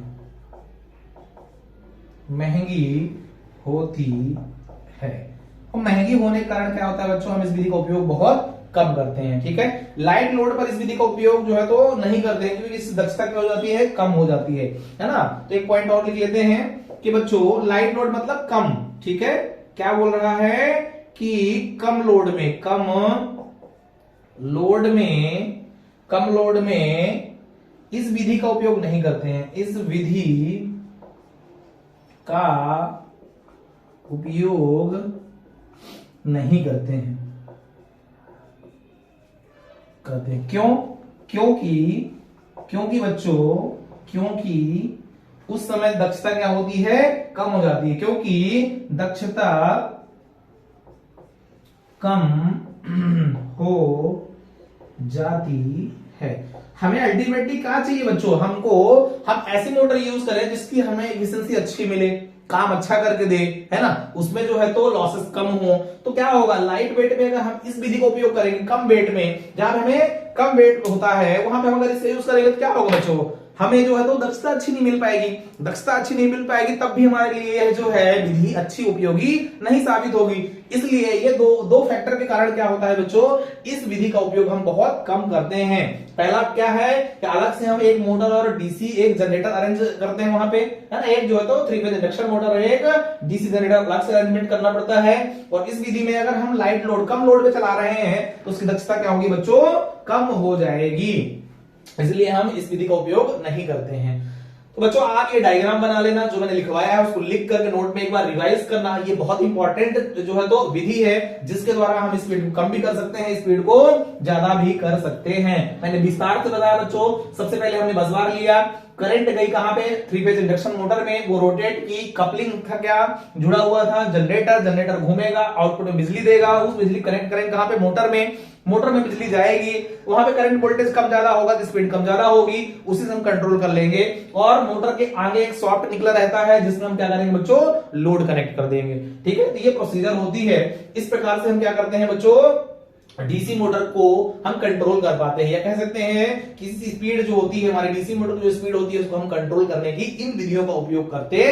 और महंगी होने के कारण क्या होता है बच्चों, हम इस विधि का उपयोग बहुत कम करते हैं, ठीक है। लाइट लोड पर इस विधि का उपयोग जो है तो नहीं करते हैं, क्योंकि इससे दक्षता क्या हो जाती है, कम हो जाती है ना। तो एक पॉइंट और लिख लेते हैं कि बच्चों लाइट लोड मतलब कम, ठीक है। क्या बोल रहा है कि कम लोड में इस विधि का उपयोग नहीं करते हैं, इस विधि का उपयोग नहीं करते हैं। क्यों? क्योंकि बच्चों, क्योंकि उस समय दक्षता क्या होती है, कम हो जाती है, क्योंकि दक्षता कम हो जाती है। हमें अल्टीमेटली क्या चाहिए बच्चों, हम ऐसी मोटर यूज करें जिसकी हमें एफिशिएंसी अच्छी मिले, काम अच्छा करके दे, है ना, उसमें जो है तो लॉसेस कम हो। तो क्या होगा, लाइट वेट में अगर हम इस विधि का उपयोग करेंगे, कम वेट में, जहां हमें कम वेट होता है वहां पे हम अगर इसे यूज करेंगे तो क्या होगा बच्चों, हमें जो है तो दक्षता अच्छी नहीं मिल पाएगी, तब भी हमारे लिए यह जो है विधि अच्छी उपयोगी नहीं साबित होगी। इसलिए ये दो फैक्टर के कारण क्या होता है बच्चों, इस विधि का उपयोग हम बहुत कम करते हैं। पहला क्या है कि अलग से हम एक मोटर और डीसी एक जनरेटर अरेंज करते हैं वहां पे, है ना, एक जो है तो 3 फेज इंडक्शन मोटर और एक डीसी जनरेटर अलग से अरेंजमेंट करना पड़ता है। और इस विधि में अगर हम लाइट लोड कम लोड पे चला रहे हैं तो उसकी दक्षता क्या होगी बच्चों, कम हो जाएगी, इसलिए हम इस विधि का उपयोग नहीं करते हैं। तो बच्चों आप ये डायग्राम बना लेना, जो मैंने लिखवाया है उसको लिख करके नोट में एक बार रिवाइज करना। ये बहुत इंपॉर्टेंट जो है तो विधि है जिसके द्वारा हम स्पीड कम भी कर सकते हैं, स्पीड को ज्यादा भी कर सकते हैं। मैंने विस्तार से बताया बच्चों। सबसे पहले हमने बसबार लिया, करंट गई कहां पे, 3 फेज इंडक्शन मोटर में, वो रोटेट की, कपलिंग था क्या जुड़ा हुआ था, जनरेटर घूमेगा, आउटपुट में बिजली देगा, उस बिजली कनेक्ट करेंगे कहां पे, मोटर में बिजली जाएगी, वहां पे करंट वोल्टेज कम ज्यादा होगा तो स्पीड कम ज्यादा होगी, उसी से हम कंट्रोल कर लेंगे। और मोटर के आगे एक सॉफ्ट निकलर रहता है जिसमें हम क्या करेंगे बच्चों, लोड कनेक्ट कर देंगे, ठीक है। तो ये प्रोसीजर होती है, इस प्रकार से हम क्या करते हैं बच्चों, डीसी मोटर को हम कंट्रोल कर पाते हैं, या कह सकते हैं किसी स्पीड जो होती है हमारी डीसी मोटर की जो स्पीड होती है उसको हम कंट्रोल करने की इन विधियों का उपयोग करते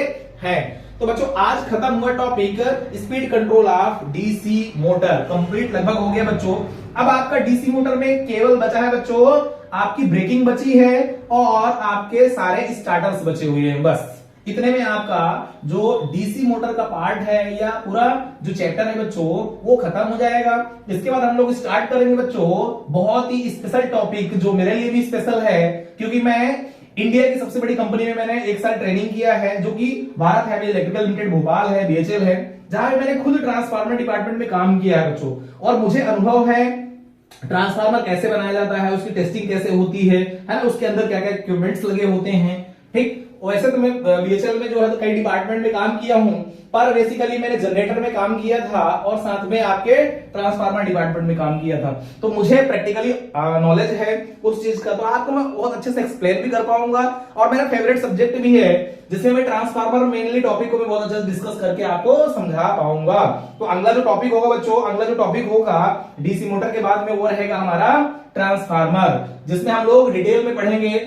हैं। तो बच्चों आज खत्म हुआ topic speed control of DC motor, complete लगभग हो गया बच्चों। अब आपका डीसी मोटर में केवल बचा है बच्चों आपकी ब्रेकिंग बची है और आपके सारे स्टार्टर्स बचे हुए हैं, बस इतने में आपका जो डीसी मोटर का पार्ट है या पूरा जो चैप्टर है बच्चों वो खत्म हो जाएगा। इसके बाद हम लोग स्टार्ट करेंगे बच्चों बहुत ही स्पेशल टॉपिक, जो मेरे लिए भी स्पेशल है क्योंकि मैं इंडिया की सबसे बड़ी कंपनी में मैंने 1 साल ट्रेनिंग किया है, जो कि Bharat heavy electrical limited Bhopal है, बीएचएल है, जहां मैंने खुद ट्रांसफार्मर डिपार्टमेंट में काम किया है बच्चों, और मुझे अनुभव है ट्रांसफार्मर कैसे बनाया जाता है, उसकी टेस्टिंग कैसे होती है ना, उसके अंदर क्या क्या इक्विपमेंट्स लगे होते हैं, ठीक। वैसे तो मैं बीएचएल में जो है तो कई डिपार्टमेंट में काम किया हूं, पर बेसिकली मैंने जनरेटर में काम किया था और साथ में आपके ट्रांसफार्मर डिपार्टमेंट में काम किया था, तो मुझे प्रैक्टिकली नॉलेज है उस चीज का, तो आपको मैं बहुत अच्छे से एक्सप्लेन भी कर पाऊंगा। और मेरा फेवरेट सब्जेक्ट भी है जिसमें मैं ट्रांसफार्मर मेनली टॉपिक को मैं बहुत अच्छे से डिस्कस करके आपको समझा पाऊंगा। तो अगला जो टॉपिक होगा बच्चों, अगला जो टॉपिक होगा डीसी मोटर के बाद में वो रहेगा हमारा ट्रांसफार्मर, जिसमें हम लोग डिटेल में पढ़ेंगे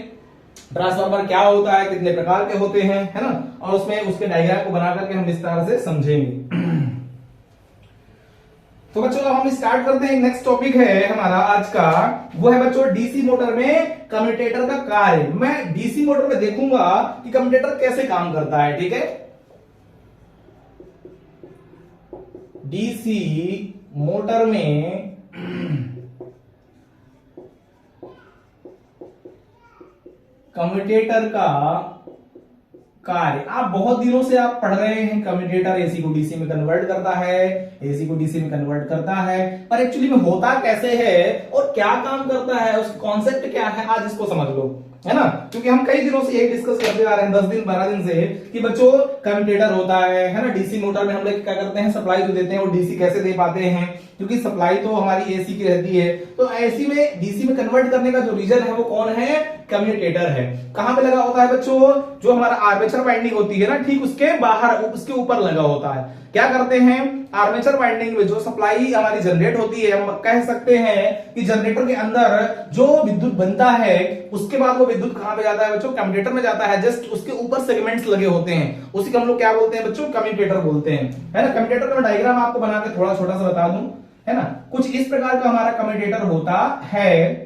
ट्रांसफार्मर क्या होता है, कितने प्रकार के होते हैं, है ना, और उसमें उसके डायग्राम को बना करके हम विस्तार से समझेंगे। तो बच्चों अब हम स्टार्ट करते हैं। नेक्स्ट टॉपिक है हमारा आज का, वो है बच्चों डीसी मोटर में कम्यूटेटर का कार्य। मैं डीसी मोटर में देखूंगा कि कम्यूटेटर कैसे काम करता है, ठीक है। डीसी मोटर में कम्यूटेटर का कार्य, आप बहुत दिनों से आप पढ़ रहे हैं कम्यूटेटर एसी को डीसी में कन्वर्ट करता है, एसी को डीसी में कन्वर्ट करता है, पर एक्चुअली में होता कैसे है और क्या काम करता है, उसका कॉन्सेप्ट क्या है, आज इसको समझ लो, है ना। क्योंकि हम कई दिनों से यही डिस्कस करते आ रहे हैं, 10 दिन 12 दिन से, कि बच्चों कम्यूटेटर होता है ना, डीसी मोटर में हम लोग क्या करते हैं, सप्लाई जो देते हैं वो डीसी कैसे दे पाते हैं, क्योंकि सप्लाई तो हमारी एसी की रहती है, तो एसी में डीसी में कन्वर्ट करने का जो रीजन है वो कौन है, कम्यूटेटर है। कहां पे लगा होता है बच्चों, जो हमारा आर्मेचर वाइंडिंग होती है ना, ठीक उसके बाहर, उसके ऊपर लगा होता है। क्या करते हैं, आर्मेचर वाइंडिंग में जो सप्लाई हमारी जनरेट होती है, हम कह सकते हैं कि जनरेटर के अंदर जो विद्युत बनता है, उसके बाद वो विद्युत कहां पे जाता है बच्चों, कम्यूटेटर में जाता है। जस्ट उसके ऊपर सेगमेंट्स लगे होते हैं, उसी को हम लोग क्या बोलते हैं बच्चों, कम्यूटेटर बोलते हैं, है ना। कम्यूटेटर का मैं डायग्राम आपको बना के थोड़ा छोटा सा बता दूं, है ना। कुछ इस प्रकार का हमारा कम्यूटेटर होता है।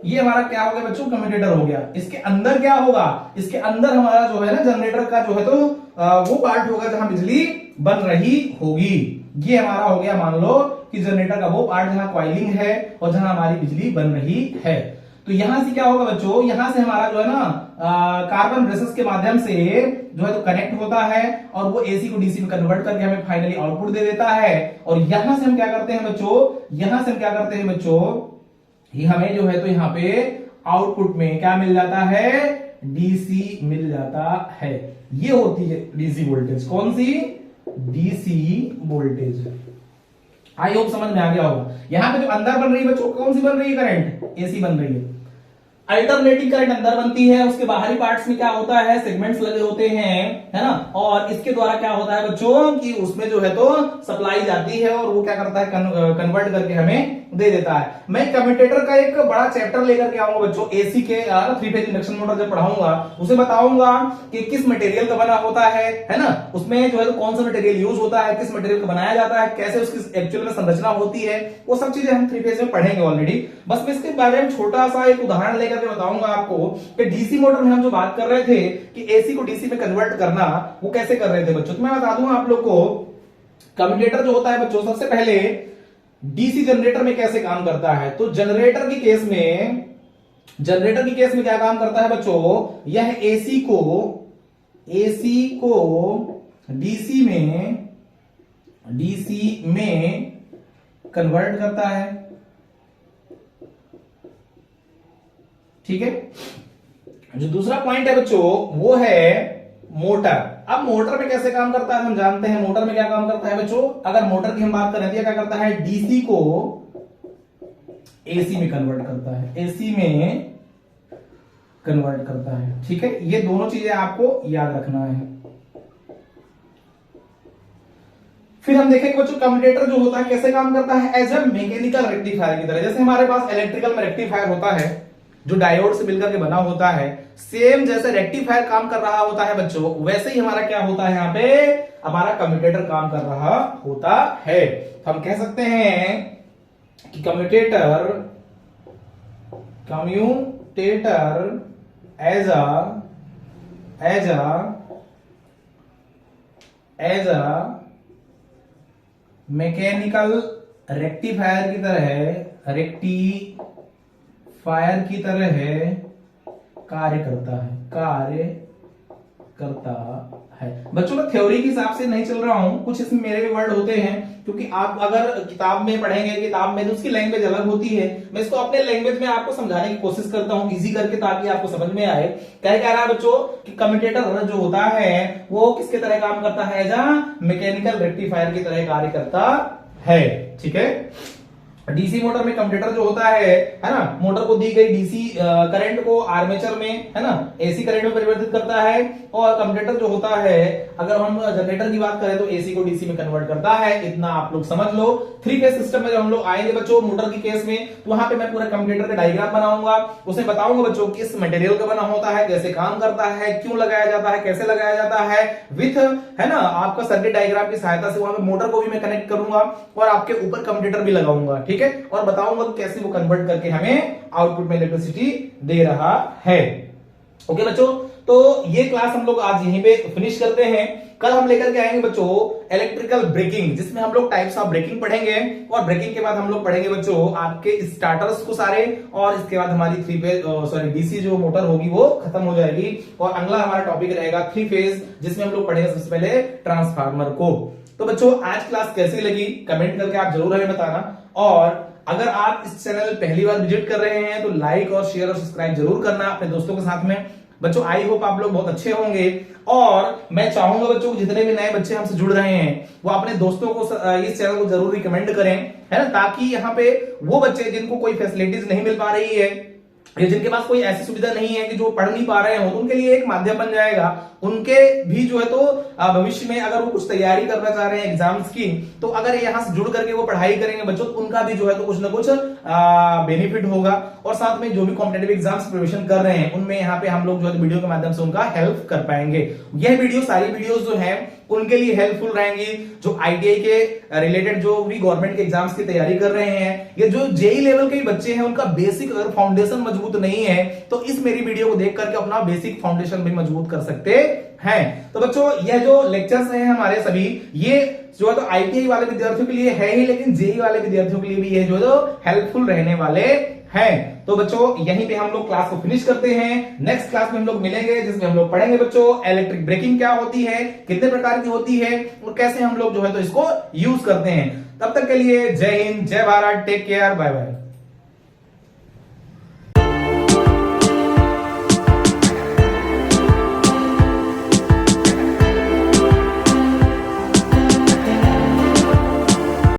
ये हमारा क्या हो गया बच्चों, कम्यूटेटर हो गया। इसके अंदर क्या होगा, इसके अंदर हमारा जो है ना जनरेटर का जो है तो वो पार्ट होगा जहां बिजली बन रही होगी। ये हमारा हो गया, मान लो कि जनरेटर का वो पार्ट जहां कॉइलिंग है और जहां हमारी बिजली बन रही है। तो यहां से क्या होगा बच्चों, यहां से हमारा जो है ना कार्बन ब्रशेस के माध्यम से जो है तो कनेक्ट होता है और वो एसी को डीसी में कन्वर्ट करके हमें फाइनली आउटपुट दे देता है। और यहां से हम क्या करते हैं बच्चों, यहां से हम क्या करते हैं बच्चों, ये हमें जो है तो यहाँ पे आउटपुट में क्या मिल जाता है, डीसी मिल जाता है। ये होती है डीसी वोल्टेज, कौन सी, डीसी वोल्टेज। आई होप समझ में आ गया होगा। यहां पे जो अंदर बन रही है बच्चों, कौन सी बन रही है, करंट, एसी बन रही है। अल्टरनेटिंग करंट अंदर बनती है, उसके बाहरी पार्ट्स में क्या होता है, सेगमेंट्स लगे होते हैं, है ना। और इसके द्वारा क्या होता है बच्चों कि उसमें जो है तो सप्लाई जाती है और वो क्या करता है, कन्वर्ट करके हमें दे देता है। मैं कम्यूटेटर का एक बड़ा चैप्टर लेकर के आऊंगा बच्चों, एसी के 3 फेज इंडक्शन मोटर जब पढ़ाऊंगा उसे बताऊंगा कि किस मटेरियल का बना होता है ना, उसमें जो है तो कौन सा मटेरियल यूज होता है, किस मटेरियल का बनाया जाता है, कैसे उसकी एक्चुअल में संरचना होती है, वो सब चीजें हम 3 फेज में पढ़ेंगे ऑलरेडी। बस मैं इसके बारे में छोटा सा एक उदाहरण लेकर के बताऊंगा आपको कि डीसी मोटर में हम जो बात कर रहे थे कि एसी को डीसी में कन्वर्ट करना, वो कैसे कर रहे थे बच्चों। तो मैं बता दूंगा आप लोग को, कम्यूटेटर जो होता है बच्चों, सबसे पहले डीसी जनरेटर में कैसे काम करता है। तो जनरेटर की केस में क्या काम करता है बच्चों, यह एसी को डीसी में कन्वर्ट करता है, ठीक है। जो दूसरा पॉइंट है बच्चों वो है मोटर। अब मोटर में कैसे काम करता है हम जानते हैं। मोटर में क्या काम करता है बच्चों, अगर मोटर की हम बात करें तो क्या करता है, डीसी को एसी में कन्वर्ट करता है, एसी में कन्वर्ट करता है, ठीक है। ये दोनों चीजें आपको याद रखना है। फिर हम देखेंगे बच्चों कम्यूटेटर जो होता है कैसे काम करता है, एज अ मैकेनिकल रेक्टिफायर की तरह। जैसे हमारे पास इलेक्ट्रिकल में रेक्टिफायर होता है जो डायोड से मिलकर के बना होता है, सेम जैसे रेक्टिफायर काम कर रहा होता है बच्चों, वैसे ही हमारा क्या होता है, यहाँ पे हमारा कम्यूटेटर काम कर रहा होता है। तो हम कह सकते हैं कि commutator as a mechanical rectifier की तरह कार्य करता है, कार्य करता है। बच्चों मैं थ्योरी के हिसाब से नहीं चल रहा हूं, कुछ इसमें मेरे भी वर्ड होते हैं, क्योंकि आप अगर किताब में पढ़ेंगे, किताब में तो उसकी लैंग्वेज अलग होती है। मैं इसको अपने लैंग्वेज में आपको समझाने की कोशिश करता हूं इजी करके, ताकि आपको समझ में आए। क्या कह रहा है बच्चों कि कम्यूटेटर जो होता है वो किसके तरह काम करता है, जहां मैकेनिकल रेक्टिफायर की तरह कार्य करता है। ठीक है, डीसी मोटर में कम्यूटेटर जो होता है ना, मोटर को दी गई डीसी करंट को आर्मेचर में, है ना, एसी करंट में परिवर्तित करता है। और कम्यूटेटर जो होता है, अगर हम जनरेटर की बात करें तो एसी को डीसी में कन्वर्ट करता है। इतना आप लोग समझ लो। 3 फेज सिस्टम में जब हम लोग आएंगे बच्चों मोटर की केस में, तो वहां पे मैं पूरा कम्यूटेटर का डायग्राम बनाऊंगा, उसमें बताऊंगा बच्चों किस मटेरियल का बना होता है, कैसे काम करता है, क्यों लगाया जाता है, कैसे लगाया जाता है, विथ, है ना, आपका सर्किट डायग्राम की सहायता से वहां पे मोटर को भी मैं कनेक्ट करूंगा और आपके ऊपर कम्यूटेटर भी लगाऊंगा। ठीक है, और बताऊंगा कैसे वो कन्वर्ट करके हमें आउटपुट में इलेक्ट्रिसिटी दे रहा है। ओके बच्चों, तो ये क्लास हम लोग आज यहीं पे फिनिश करते हैं। कल हम लेकर के आएंगे बच्चों इलेक्ट्रिकल ब्रेकिंग, जिसमें हम लोग टाइप्स ऑफ ब्रेकिंग पढ़ेंगे, और ब्रेकिंग के बाद हम लोग पढ़ेंगे बच्चों आपके स्टार्टर्स को सारे, और इसके बाद हमारी 3 फेज डीसी जो मोटर होगी वो खत्म हो जाएगी। और अगला हमारा टॉपिक रहेगा 3 फेज, जिसमें हम लोग पढ़ेंगे सबसे पहले ट्रांसफार्मर को। तो बच्चों आज क्लास कैसी लगी कमेंट करके आप जरूर हमें बताना, और अगर आप इस चैनल पहली बार विजिट कर रहे हैं तो लाइक और शेयर और सब्सक्राइब जरूर करना अपने दोस्तों के साथ में। बच्चों आई होप आप लोग बहुत अच्छे होंगे, और मैं चाहूंगा बच्चों को जितने भी नए बच्चे हमसे जुड़ रहे हैं वो अपने दोस्तों को इस चैनल को जरूर रिकमेंड करें, है ना, ताकि यहाँ पे वो बच्चे जिनको कोई फैसिलिटीज नहीं मिल पा रही है, या जिनके पास कोई ऐसी सुविधा नहीं है कि जो पढ़ नहीं पा रहे हो, तो उनके लिए एक माध्यम बन जाएगा। उनके भी जो है तो भविष्य में अगर वो कुछ तैयारी करना चाह रहे हैं एग्जाम्स की, तो अगर यहाँ से जुड़ करके वो पढ़ाई करेंगे बच्चों, तो उनका भी जो है तो कुछ ना कुछ बेनिफिट होगा। और साथ में जो भी कॉम्पिटेटिव एग्जाम्स प्रिपरेशन कर रहे हैं उनमें यहाँ पे हम लोग जो है वीडियो के माध्यम से उनका हेल्प कर पाएंगे। यह वीडियो सारी वीडियोस जो है उनके लिए हेल्पफुल रहेंगी, जो आईटीआई के रिलेटेड जो भी गवर्नमेंट के एग्जाम्स की तैयारी कर रहे हैं, या जो जेई लेवल के बच्चे हैं उनका बेसिक अगर फाउंडेशन मजबूत नहीं है तो इस मेरी वीडियो को देख करके अपना बेसिक फाउंडेशन भी मजबूत कर सकते हैं। तो बच्चों यह जो लेक्चर्स हैं हमारे सभी, ये जो है तो आईटीआई वाले विद्यार्थियों के लिए है ही, लेकिन जेई वाले विद्यार्थियों के लिए भी ये जो है हेल्पफुल रहने वाले हैं। तो बच्चों यहीं पे हम लोग क्लास को फिनिश करते हैं। नेक्स्ट क्लास में हम लोग मिलेंगे, जिसमें हम लोग पढ़ेंगे बच्चों इलेक्ट्रिक ब्रेकिंग क्या होती है, कितने प्रकार की होती है, और कैसे हम लोग जो है तो इसको यूज करते हैं। तब तक के लिए जय हिंद, जय Bharat, take care, bye bye.